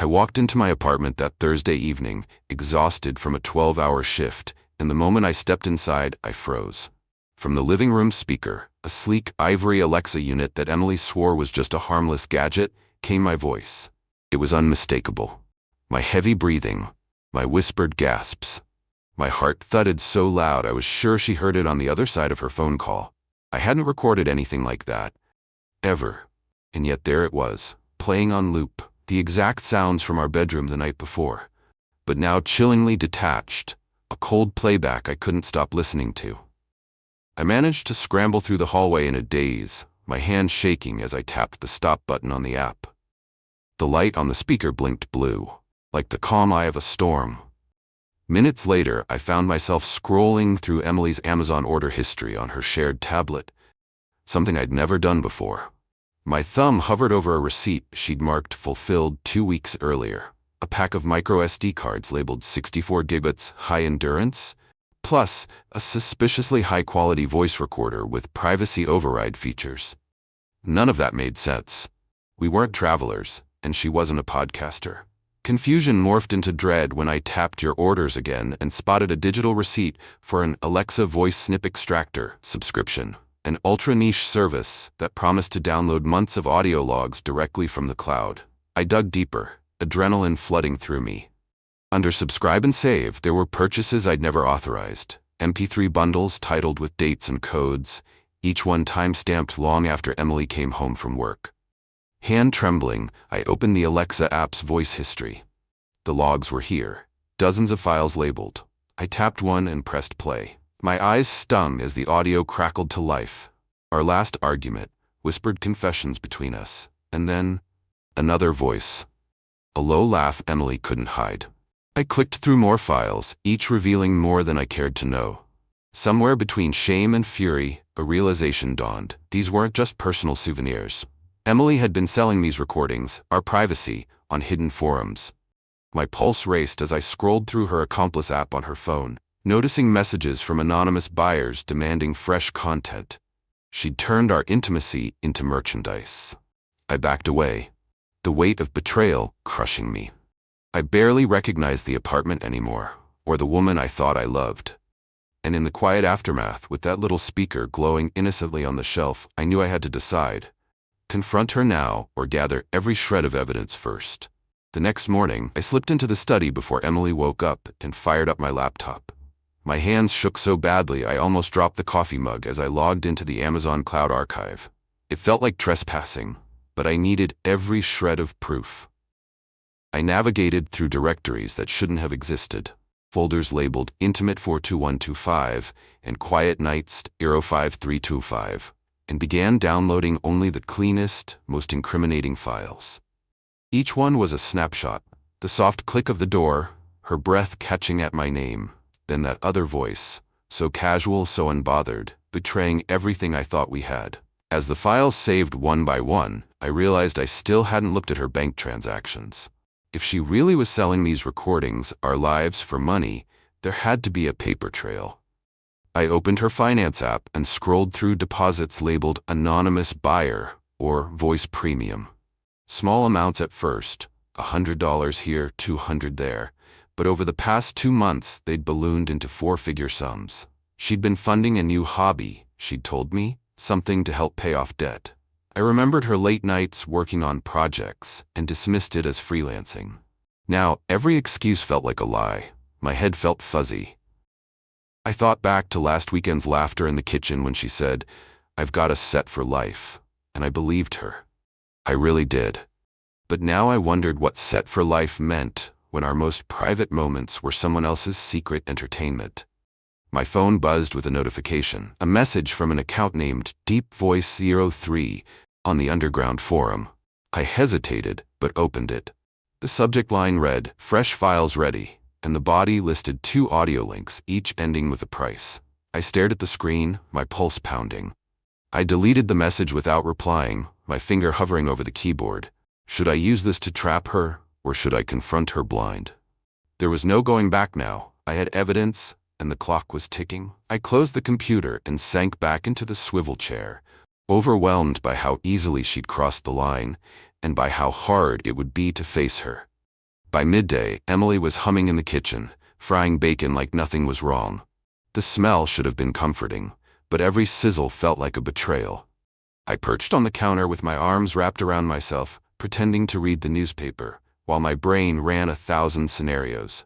I walked into my apartment that Thursday evening, exhausted from a 12-hour shift, and the moment I stepped inside, I froze. From the living room speaker, a sleek ivory Alexa unit that Emily swore was just a harmless gadget, came my voice. It was unmistakable. My heavy breathing, my whispered gasps. My heart thudded so loud I was sure she heard it on the other side of her phone call. I hadn't recorded anything like that, ever. And yet there it was, playing on loop, the exact sounds from our bedroom the night before. But now chillingly detached, a cold playback I couldn't stop listening to. I managed to scramble through the hallway in a daze, my hand shaking as I tapped the stop button on the app. The light on the speaker blinked blue, like the calm eye of a storm. Minutes later, I found myself scrolling through Emily's Amazon order history on her shared tablet, something I'd never done before. My thumb hovered over a receipt she'd marked fulfilled 2 weeks earlier, a pack of microSD cards labeled 64 GB high endurance, plus a suspiciously high-quality voice recorder with privacy override features. None of that made sense. We weren't travelers, and she wasn't a podcaster. Confusion morphed into dread when I tapped your orders again and spotted a digital receipt for an Alexa voice snip extractor subscription, an ultra-niche service that promised to download months of audio logs directly from the cloud. I dug deeper, adrenaline flooding through me. Under Subscribe and Save, there were purchases I'd never authorized, MP3 bundles titled with dates and codes, each one time-stamped long after Emily came home from work. Hand trembling, I opened the Alexa app's voice history. The logs were here, dozens of files labeled. I tapped one and pressed play. My eyes stung as the audio crackled to life. Our last argument, whispered confessions between us, and then another voice. A low laugh Emily couldn't hide. I clicked through more files, each revealing more than I cared to know. Somewhere between shame and fury, a realization dawned. These weren't just personal souvenirs. Emily had been selling these recordings, our privacy, on hidden forums. My pulse raced as I scrolled through her Accomplice app on her phone, noticing messages from anonymous buyers demanding fresh content. She'd turned our intimacy into merchandise. I backed away, the weight of betrayal crushing me. I barely recognized the apartment anymore, or the woman I thought I loved. And in the quiet aftermath, with that little speaker glowing innocently on the shelf, I knew I had to decide. Confront her now, or gather every shred of evidence first. The next morning, I slipped into the study before Emily woke up and fired up my laptop. My hands shook so badly I almost dropped the coffee mug as I logged into the Amazon Cloud Archive. It felt like trespassing, but I needed every shred of proof. I navigated through directories that shouldn't have existed, folders labeled Intimate 42125 and Quiet Nights 05325, and began downloading only the cleanest, most incriminating files. Each one was a snapshot, the soft click of the door, her breath catching at my name, then that other voice, so casual, so unbothered, betraying everything I thought we had. As the files saved one by one, I realized I still hadn't looked at her bank transactions. If she really was selling these recordings, our lives, for money, there had to be a paper trail. I opened her finance app and scrolled through deposits labeled Anonymous Buyer or Voice Premium. Small amounts at first, $100 here, $200 there, but over the past 2 months they'd ballooned into 4-figure sums. She'd been funding a new hobby, she'd told me, something to help pay off debt. I remembered her late nights working on projects and dismissed it as freelancing. Now, every excuse felt like a lie. My head felt fuzzy. I thought back to last weekend's laughter in the kitchen when she said, "I've got us set for life," and I believed her. I really did. But now I wondered what set for life meant when our most private moments were someone else's secret entertainment. My phone buzzed with a notification, a message from an account named Deep Voice 03 on the Underground forum. I hesitated, but opened it. The subject line read, "Fresh files ready," and the body listed 2 audio links, each ending with a price. I stared at the screen, my pulse pounding. I deleted the message without replying, my finger hovering over the keyboard. Should I use this to trap her, or should I confront her blind? There was no going back now. I had evidence, and the clock was ticking. I closed the computer and sank back into the swivel chair, overwhelmed by how easily she'd crossed the line, and by how hard it would be to face her. By midday, Emily was humming in the kitchen, frying bacon like nothing was wrong. The smell should have been comforting, but every sizzle felt like a betrayal. I perched on the counter with my arms wrapped around myself, pretending to read the newspaper, while my brain ran 1,000 scenarios.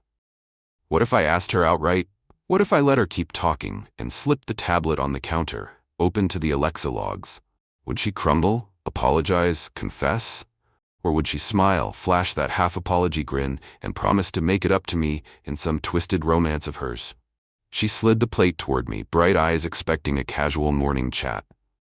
What if I asked her outright? What if I let her keep talking and slipped the tablet on the counter, open to the Alexa logs? Would she crumble, apologize, confess? Or would she smile, flash that half-apology grin, and promise to make it up to me in some twisted romance of hers? She slid the plate toward me, bright eyes expecting a casual morning chat.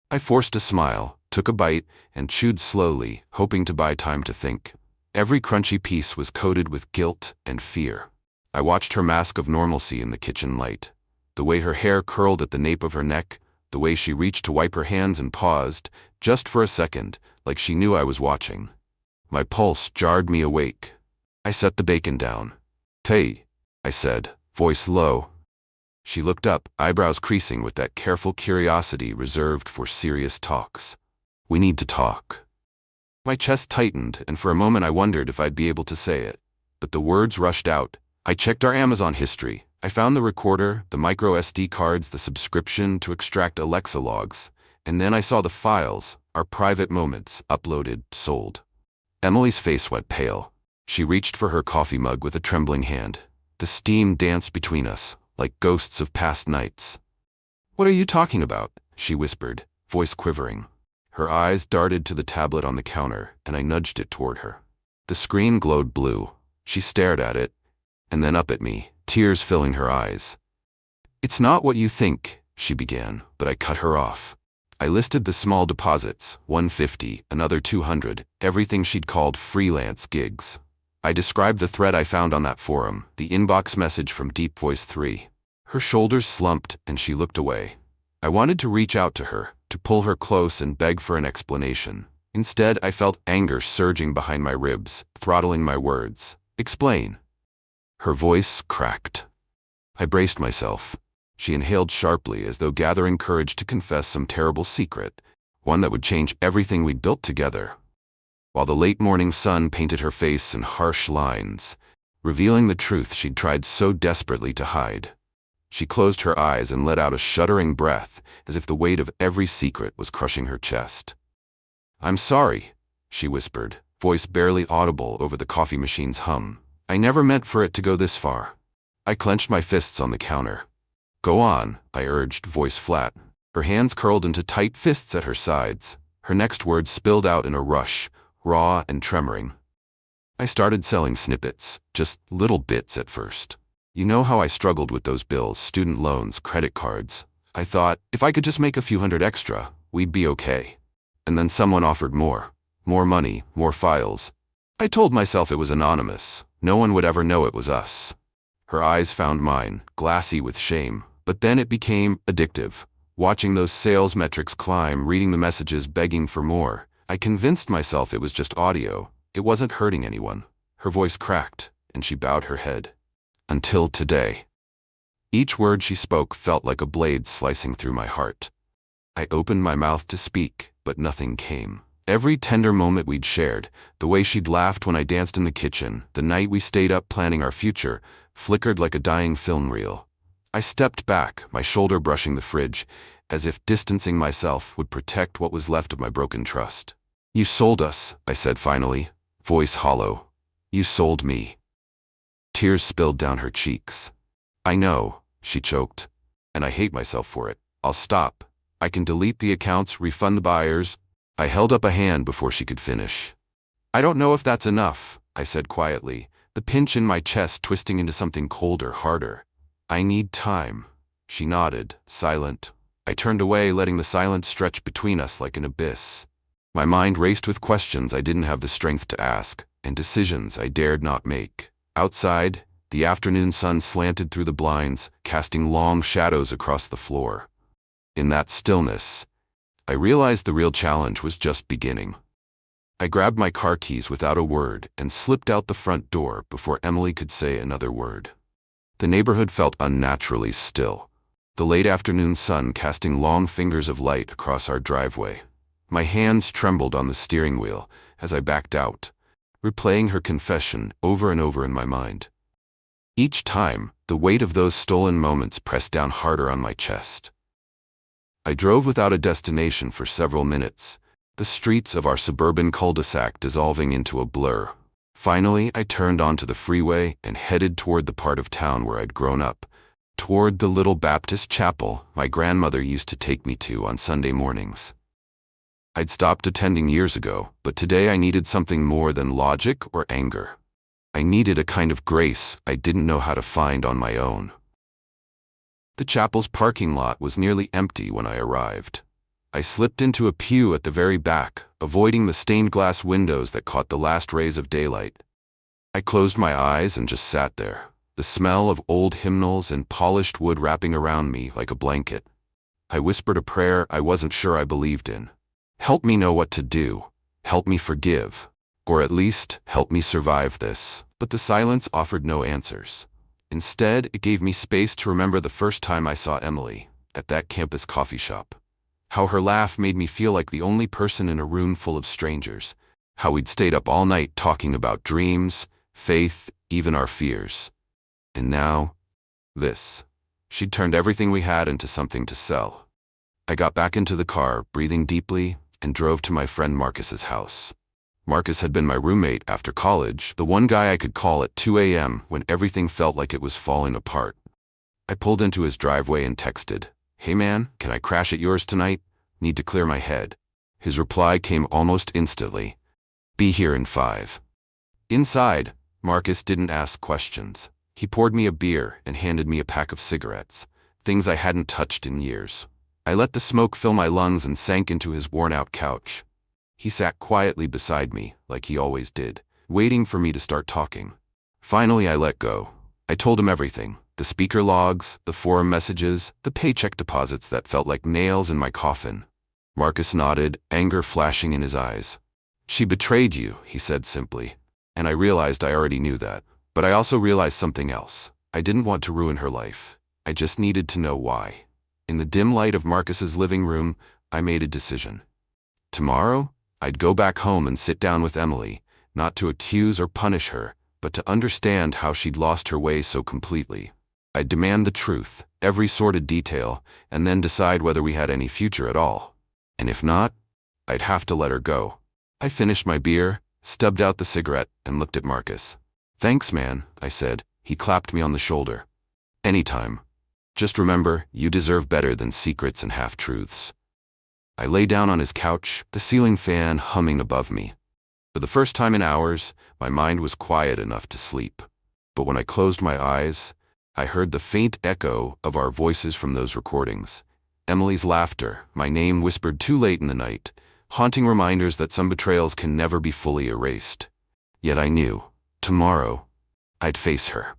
I forced a smile, took a bite, and chewed slowly, hoping to buy time to think. Every crunchy piece was coated with guilt and fear. I watched her mask of normalcy in the kitchen light. The way her hair curled at the nape of her neck, the way she reached to wipe her hands and paused, just for a second, like she knew I was watching. My pulse jarred me awake. I set the bacon down. "Hey," I said, voice low. She looked up, eyebrows creasing with that careful curiosity reserved for serious talks. "We need to talk." My chest tightened, and for a moment I wondered if I'd be able to say it. But the words rushed out. I checked our Amazon history. I found the recorder, the microSD cards, the subscription to extract Alexa logs. And then I saw the files, our private moments, uploaded, sold. Emily's face went pale. She reached for her coffee mug with a trembling hand. The steam danced between us, like ghosts of past nights. "What are you talking about?" she whispered, voice quivering. Her eyes darted to the tablet on the counter, and I nudged it toward her. The screen glowed blue. She stared at it, and then up at me, tears filling her eyes. "It's not what you think," she began, but I cut her off. I listed the small deposits, 150, another 200, everything she'd called freelance gigs. I described the thread I found on that forum, the inbox message from Deep Voice 3. Her shoulders slumped and she looked away. I wanted to reach out to her, to pull her close and beg for an explanation. Instead, I felt anger surging behind my ribs, throttling my words. "Explain." Her voice cracked. I braced myself. She inhaled sharply as though gathering courage to confess some terrible secret, one that would change everything we'd built together. While the late morning sun painted her face in harsh lines, revealing the truth she'd tried so desperately to hide. She closed her eyes and let out a shuddering breath, as if the weight of every secret was crushing her chest. "I'm sorry," she whispered, voice barely audible over the coffee machine's hum. "I never meant for it to go this far." I clenched my fists on the counter. "Go on," I urged, voice flat. Her hands curled into tight fists at her sides. Her next words spilled out in a rush, raw and tremoring. "I started selling snippets, just little bits at first. You know how I struggled with those bills, student loans, credit cards. I thought, if I could just make a few hundred extra, we'd be okay. And then someone offered more. More money, more files. I told myself it was anonymous. No one would ever know it was us." Her eyes found mine, glassy with shame. But then it became addictive. Watching those sales metrics climb, reading the messages begging for more, I convinced myself it was just audio. It wasn't hurting anyone. Her voice cracked, and she bowed her head. "Until today." Each word she spoke felt like a blade slicing through my heart. I opened my mouth to speak, but nothing came. Every tender moment we'd shared, the way she'd laughed when I danced in the kitchen, the night we stayed up planning our future, flickered like a dying film reel. I stepped back, my shoulder brushing the fridge, as if distancing myself would protect what was left of my broken trust. "You sold us," I said finally, voice hollow. "You sold me." Tears spilled down her cheeks. "I know," she choked, "and I hate myself for it. I'll stop. I can delete the accounts, refund the buyers." I held up a hand before she could finish. "I don't know if that's enough," I said quietly, the pinch in my chest twisting into something colder, harder. "I need time." She nodded, silent. I turned away, letting the silence stretch between us like an abyss. My mind raced with questions I didn't have the strength to ask, and decisions I dared not make. Outside, the afternoon sun slanted through the blinds, casting long shadows across the floor. In that stillness, I realized the real challenge was just beginning. I grabbed my car keys without a word and slipped out the front door before Emily could say another word. The neighborhood felt unnaturally still, the late afternoon sun casting long fingers of light across our driveway. My hands trembled on the steering wheel as I backed out, replaying her confession over and over in my mind. Each time, the weight of those stolen moments pressed down harder on my chest. I drove without a destination for several minutes, the streets of our suburban cul-de-sac dissolving into a blur. Finally, I turned onto the freeway and headed toward the part of town where I'd grown up, toward the little Baptist chapel my grandmother used to take me to on Sunday mornings. I'd stopped attending years ago, but today I needed something more than logic or anger. I needed a kind of grace I didn't know how to find on my own. The chapel's parking lot was nearly empty when I arrived. I slipped into a pew at the very back, avoiding the stained glass windows that caught the last rays of daylight. I closed my eyes and just sat there, the smell of old hymnals and polished wood wrapping around me like a blanket. I whispered a prayer I wasn't sure I believed in. Help me know what to do. Help me forgive. Or at least, help me survive this. But the silence offered no answers. Instead, it gave me space to remember the first time I saw Emily, at that campus coffee shop. How her laugh made me feel like the only person in a room full of strangers. How we'd stayed up all night talking about dreams, faith, even our fears. And now, this. She'd turned everything we had into something to sell. I got back into the car, breathing deeply, and drove to my friend Marcus's house. Marcus had been my roommate after college, the one guy I could call at 2 a.m. when everything felt like it was falling apart. I pulled into his driveway and texted, "Hey man, can I crash at yours tonight? Need to clear my head." His reply came almost instantly. "Be here in 5. Inside, Marcus didn't ask questions. He poured me a beer and handed me a pack of cigarettes, things I hadn't touched in years. I let the smoke fill my lungs and sank into his worn-out couch. He sat quietly beside me, like he always did, waiting for me to start talking. Finally, I let go. I told him everything. The speaker logs, the forum messages, the paycheck deposits that felt like nails in my coffin. Marcus nodded, anger flashing in his eyes. "She betrayed you," he said simply. And I realized I already knew that. But I also realized something else. I didn't want to ruin her life. I just needed to know why. In the dim light of Marcus's living room, I made a decision. Tomorrow, I'd go back home and sit down with Emily, not to accuse or punish her, but to understand how she'd lost her way so completely. I'd demand the truth, every sordid detail, and then decide whether we had any future at all. And if not, I'd have to let her go. I finished my beer, stubbed out the cigarette, and looked at Marcus. "Thanks, man," I said. He clapped me on the shoulder. "Anytime. Just remember, you deserve better than secrets and half-truths." I lay down on his couch, the ceiling fan humming above me. For the first time in hours, my mind was quiet enough to sleep. But when I closed my eyes, I heard the faint echo of our voices from those recordings. Emily's laughter, my name whispered too late in the night, haunting reminders that some betrayals can never be fully erased. Yet I knew, tomorrow, I'd face her.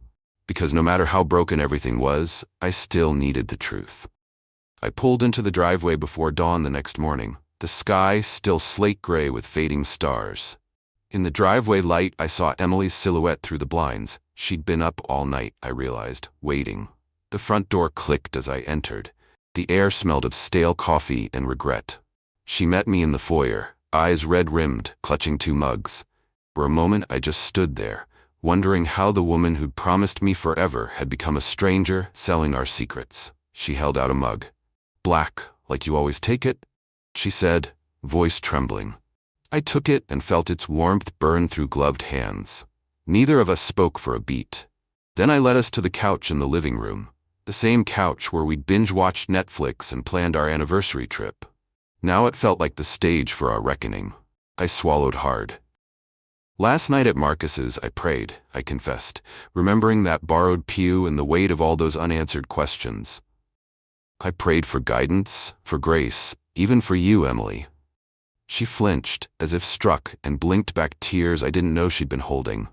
Because no matter how broken everything was, I still needed the truth. I pulled into the driveway before dawn the next morning, the sky still slate gray with fading stars. In the driveway light, I saw Emily's silhouette through the blinds. She'd been up all night, I realized, waiting. The front door clicked as I entered. The air smelled of stale coffee and regret. She met me in the foyer, eyes red-rimmed, clutching 2 mugs. For a moment, I just stood there, wondering how the woman who'd promised me forever had become a stranger selling our secrets. She held out a mug. "Black, like you always take it?" she said, voice trembling. I took it and felt its warmth burn through gloved hands. Neither of us spoke for a beat. Then I led us to the couch in the living room, the same couch where we'd binge-watched Netflix and planned our anniversary trip. Now it felt like the stage for our reckoning. I swallowed hard. Last night at Marcus's, I prayed, I confessed, remembering that borrowed pew and the weight of all those unanswered questions. I prayed for guidance, for grace, even for you, Emily. She flinched, as if struck, and blinked back tears I didn't know she'd been holding.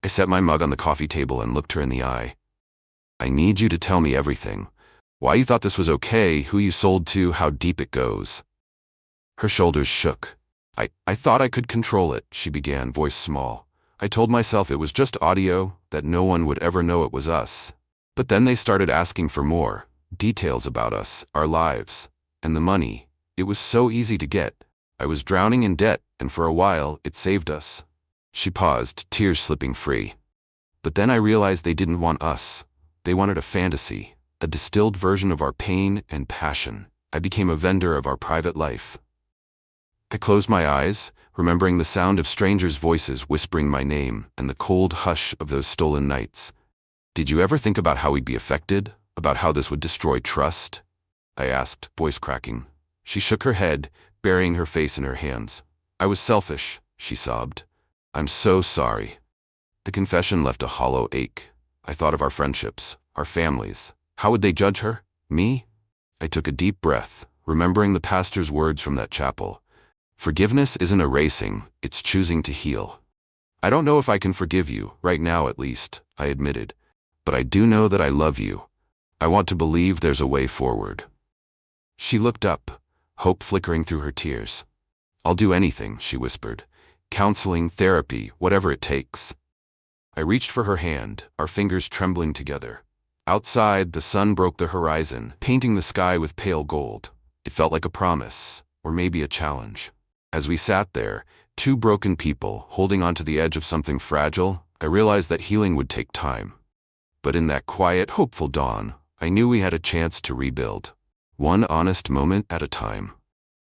I set my mug on the coffee table and looked her in the eye. "I need you to tell me everything. Why you thought this was okay, who you sold to, how deep it goes." Her shoulders shook. I thought I could control it," she began, voice small. "I told myself it was just audio, that no one would ever know it was us. But then they started asking for more, details about us, our lives, and the money. It was so easy to get. I was drowning in debt, and for a while, it saved us. She paused, tears slipping free. But then I realized they didn't want us. They wanted a fantasy, a distilled version of our pain and passion. I became a vendor of our private life. I closed my eyes, remembering the sound of strangers' voices whispering my name and the cold hush of those stolen nights. Did you ever think about how we'd be affected? About how this would destroy trust? I asked, voice cracking. She shook her head, burying her face in her hands. I was selfish, she sobbed. I'm so sorry. The confession left a hollow ache. I thought of our friendships, our families. How would they judge her? Me? I took a deep breath, remembering the pastor's words from that chapel. Forgiveness isn't erasing, it's choosing to heal. I don't know if I can forgive you, right now at least, I admitted. But I do know that I love you. I want to believe there's a way forward. She looked up, hope flickering through her tears. I'll do anything, she whispered. Counseling, therapy, whatever it takes. I reached for her hand, our fingers trembling together. Outside, the sun broke the horizon, painting the sky with pale gold. It felt like a promise, or maybe a challenge. As we sat there, two broken people holding onto the edge of something fragile, I realized that healing would take time. But in that quiet, hopeful dawn, I knew we had a chance to rebuild. One honest moment at a time.